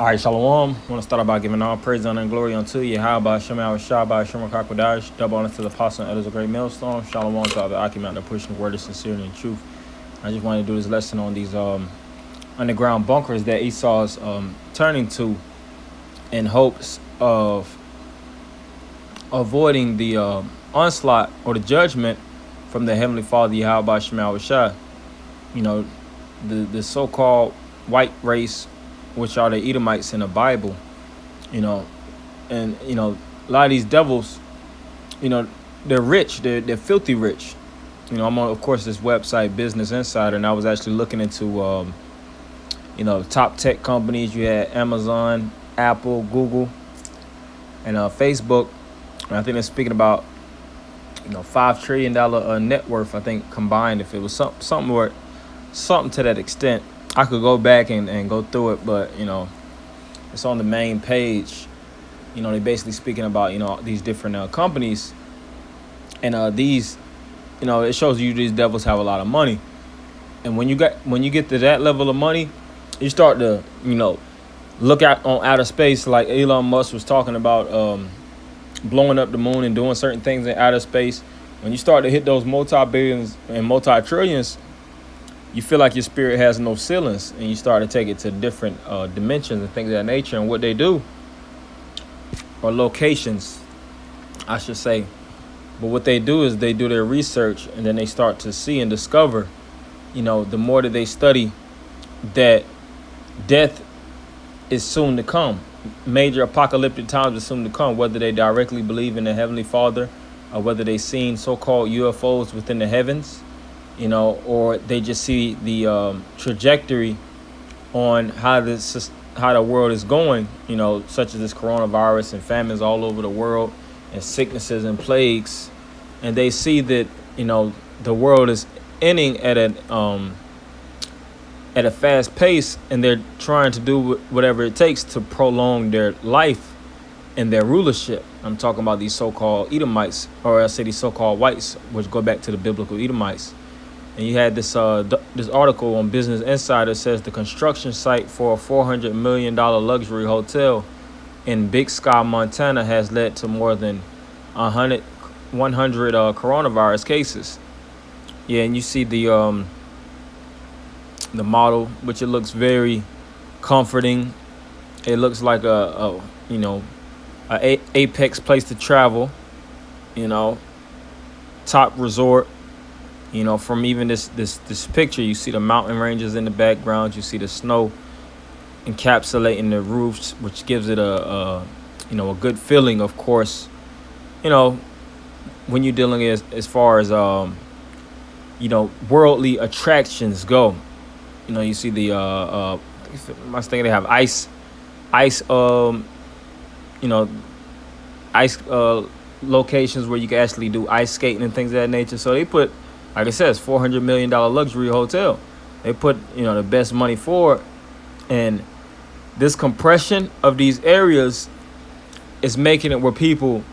All right, Shalom. I want to start out by giving all praise, honor, and glory unto you. How about Shem Shabbat, Shem Kakwadash, double honor to the apostle and elders of Great Millstone. Shalom to all the Akim out there pushing the word of sincerity and truth. I just wanted to do this lesson on these underground bunkers that Esau's turning to in hopes of avoiding the onslaught or the judgment from the Heavenly Father, Yahweh Shema Shah. You know, the so-called white race, which are the Edomites in the Bible, and a lot of these devils, they're rich, they're filthy rich. I'm on, of course, this website Business Insider, and I was actually looking into top tech companies. You had Amazon, Apple, Google, and Facebook, and I think they're speaking about $5 trillion net worth, I think, combined. If it was something to that extent, I could go back and go through it, but it's on the main page. They basically speaking about these different companies, and these it shows you these devils have a lot of money. And when you get to that level of money, you start to look out on outer space, like Elon Musk was talking about, blowing up the moon and doing certain things in outer space. When you start to hit those multi-billions and multi-trillions, you feel like your spirit has no ceilings, and you start to take it to different dimensions and things of that nature. And what they do, or locations, I should say. But what they do is they do their research, and then they start to see and discover, the more that they study, that death is soon to come. Major apocalyptic times are soon to come, whether they directly believe in the Heavenly Father, or whether they seen so-called UFOs within the heavens, or they just see the trajectory on how the world is going, such as this coronavirus and famines all over the world and sicknesses and plagues. And they see that, the world is ending at a fast pace, and they're trying to do whatever it takes to prolong their life and their rulership. I'm talking about these so-called Edomites, or I say these so-called whites, which go back to the biblical Edomites. And you had this article on Business Insider says the construction site for a $400 million luxury hotel in Big Sky, Montana, has led to more than 100 coronavirus cases. Yeah, and you see the model, which it looks very comforting. It looks like a apex place to travel. Top resort. From even this picture, you see the mountain ranges in the background. You see the snow encapsulating the roofs, which gives it a good feeling. Of course, when you're dealing as far as worldly attractions go. You see the I must think they have ice locations where you can actually do ice skating and things of that nature. So they put, like I said, it's $400 million luxury hotel. They put, the best money for it. And this compression of these areas is making it where people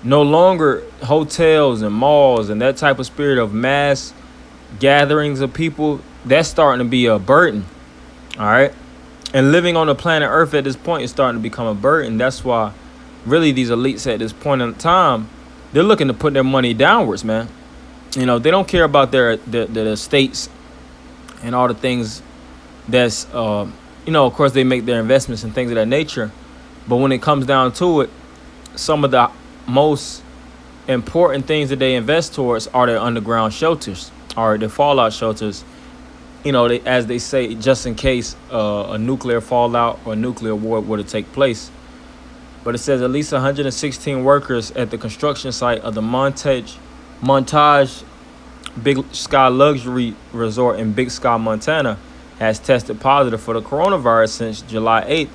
no longer hotels and malls and that type of spirit of mass gatherings of people, that's starting to be a burden. All right. And living on the planet Earth at this point is starting to become a burden. That's why really these elites at this point in time, they're looking to put their money downwards, man. They don't care about their estates and all the things that's, of course, they make their investments and things of that nature. But when it comes down to it, some of the most important things that they invest towards are their underground shelters, or their fallout shelters. As they say, just in case a nuclear fallout or a nuclear war were to take place. But it says at least 116 workers at the construction site of the Montage Big Sky Luxury Resort in Big Sky, Montana, has tested positive for the coronavirus since July 8th,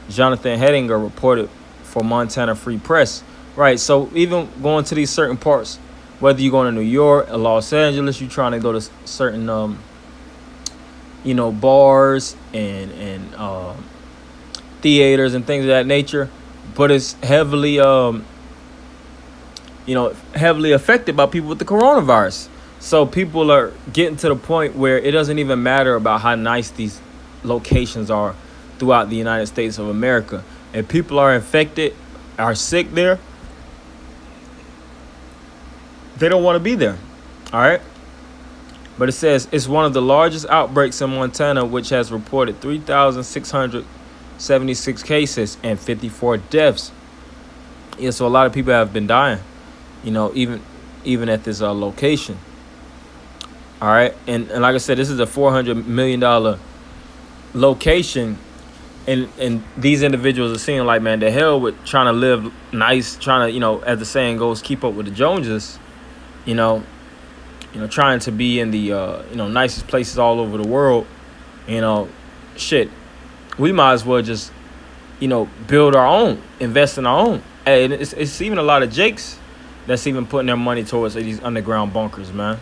Jonathan Hedinger reported for Montana Free Press. Right, so even going to these certain parts, whether you're going to New York or Los Angeles, you're trying to go to certain, bars and theaters and things of that nature, but it's heavily heavily affected by people with the coronavirus. So people are getting to the point where it doesn't even matter about how nice these locations are. throughout the United States of America. If people are infected, are sick there, they don't want to be there. All right. But it says it's one of the largest outbreaks in Montana, which has reported 3,676 cases and 54 deaths. Yeah, so a lot of people have been dying, even at this location. All right. And like I said, this is a $400 million location. And these individuals are seeing like, man, the hell with trying to live nice, trying to, as the saying goes, keep up with the Joneses, trying to be in the, nicest places all over the world. Shit, we might as well just, build our own, invest in our own. And it's even a lot of Jakes that's even putting their money towards these underground bunkers, man.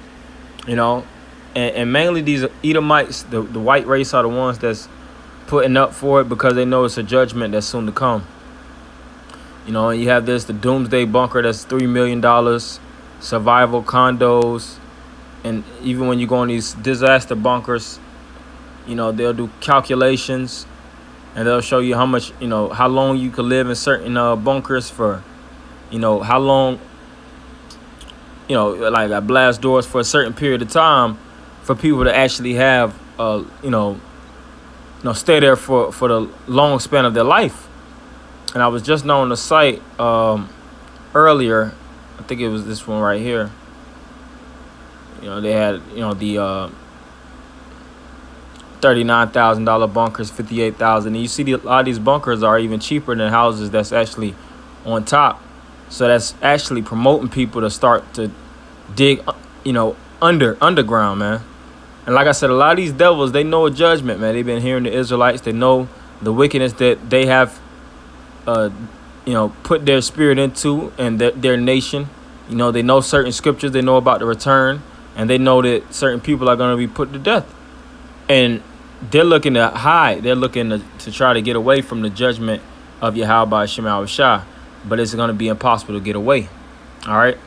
And mainly these Edomites, the white race, are the ones that's putting up for it because they know it's a judgment that's soon to come. And you have the doomsday bunker that's $3 million, survival condos. And even when you go in these disaster bunkers, they'll do calculations and they'll show you how much, how long you could live in certain bunkers for, how long, like I blast doors for a certain period of time for people to actually have, stay there for the long span of their life. And I was just on the site earlier. I think it was this one right here. They had, the $39,000 bunkers, $58,000. And you see a lot of these bunkers are even cheaper than houses that's actually on top. So that's actually promoting people to start to dig, underground, man. And like I said, a lot of these devils, they know a judgment, man. They've been hearing the Israelites. They know the wickedness that they have, put their spirit into and their nation. They know certain scriptures. They know about the return. And they know that certain people are going to be put to death. And they're looking to hide. They're looking to try to get away from the judgment of Yahweh Shema Shah. But it's going to be impossible to get away. All right?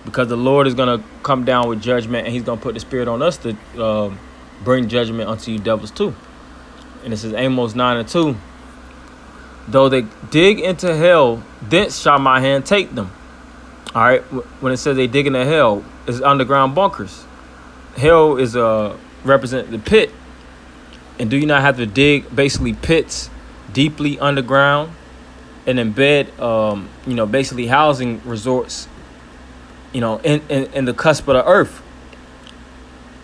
Because the Lord is going to come down with judgment, and he's going to put the spirit on us to bring judgment unto you devils too. And this is Amos 9:2. Though they dig into hell, thence shall my hand take them. All right. When it says they dig into hell, it's underground bunkers. Hell is represent the pit. And do you not have to dig basically pits deeply underground and embed, basically housing resorts, in the cusp of the earth.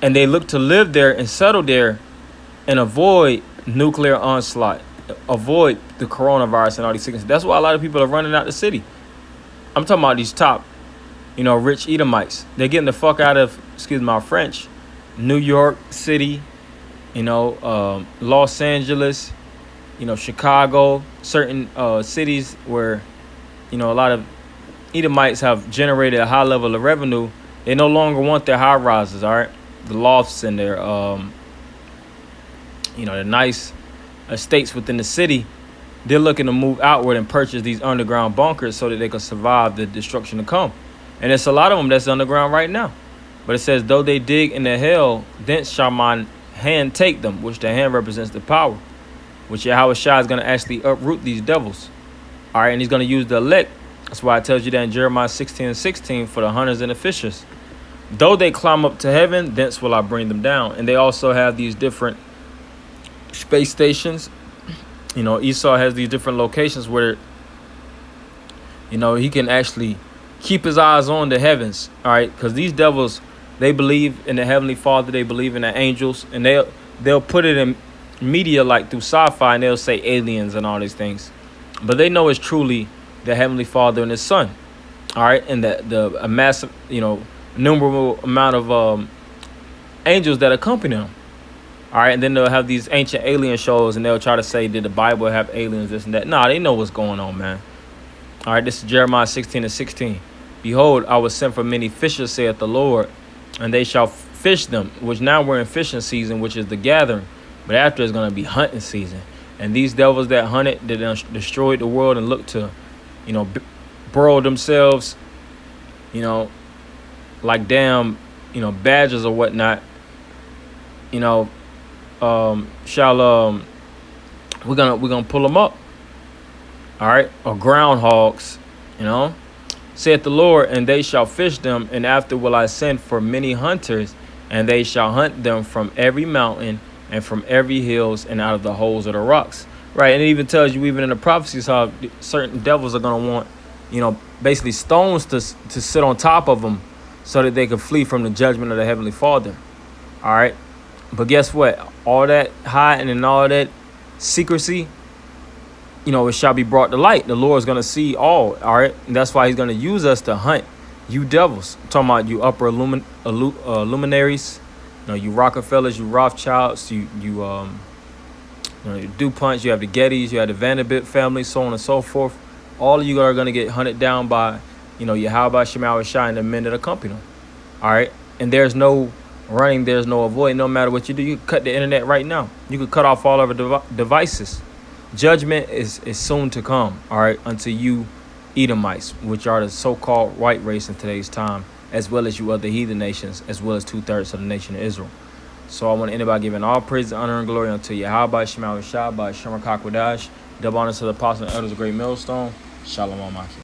And they look to live there and settle there and avoid nuclear onslaught, avoid the coronavirus and all these sicknesses. That's why a lot of people are running out the city. I'm talking about these top, rich Edomites. They're getting the fuck out of, excuse my French, New York City, Los Angeles, Chicago, certain cities where, a lot of Edomites have generated a high level of revenue. They no longer want their high rises, all right? The lofts and their, the nice estates within the city. They're looking to move outward and purchase these underground bunkers so that they can survive the destruction to come. And there's a lot of them that's underground right now. But it says, though they dig into hell, thence shall my hand take them, which the hand represents the power, which Yahweh Shai is going to actually uproot these devils. All right, and he's going to use the elect. That's why it tells you that in Jeremiah 16:16 for the hunters and the fishers. Though they climb up to heaven, thence will I bring them down. And they also have these different space stations. Esau has these different locations where, he can actually keep his eyes on the heavens. All right, because these devils, they believe in the Heavenly Father. They believe in the angels. And they'll put it in media like through sci-fi, and they'll say aliens and all these things. But they know it's truly the Heavenly Father and his Son. All right, and a massive, innumerable amount of angels that accompany them. All right, and then they'll have these ancient alien shows, and they'll try to say, did the Bible have aliens, this and that? Nah, they know what's going on, man. All right, this is Jeremiah 16:16. Behold, I will send for many fishers, saith the Lord, and they shall fish them, which now we're in fishing season, which is the gathering. But after it's going to be hunting season. And these devils that hunted, that destroyed the world and looked to, burrow themselves, like damn, badgers or whatnot, shall we're gonna pull them up. All right, or groundhogs, you know. Saith the Lord, and they shall fish them, and after will I send for many hunters, and they shall hunt them from every mountain and from every hills and out of the holes of the rocks. Right, and it even tells you, even in the prophecies, how certain devils are gonna want, basically stones to sit on top of them, so that they can flee from the judgment of the Heavenly Father. All right, but guess what? All that hiding and all that secrecy, it shall be brought to light. The Lord is going to see all right? And that's why he's going to use us to hunt you devils. I'm talking about you upper luminaries, you Rockefellers, you Rothschilds, you DuPonts, you have the Gettys, you have the Vanderbilt family, so on and so forth. All of you are going to get hunted down by, Yahweh Shema Shai and the men that accompany them. All right? And there's no running, there's no avoiding. No matter what you do, you can cut the internet right now. You can cut off all of our devices. Judgment is soon to come, all right, unto you Edomites, which are the so-called white race in today's time, as well as you other heathen nations, as well as 2/3 of the nation of Israel. So I want anybody giving all praise, honor, and glory unto Yahweh Shema Shai by Shem Kakwadash. Double honor to the apostles and elders of Great Millstone. Shalom Almighty.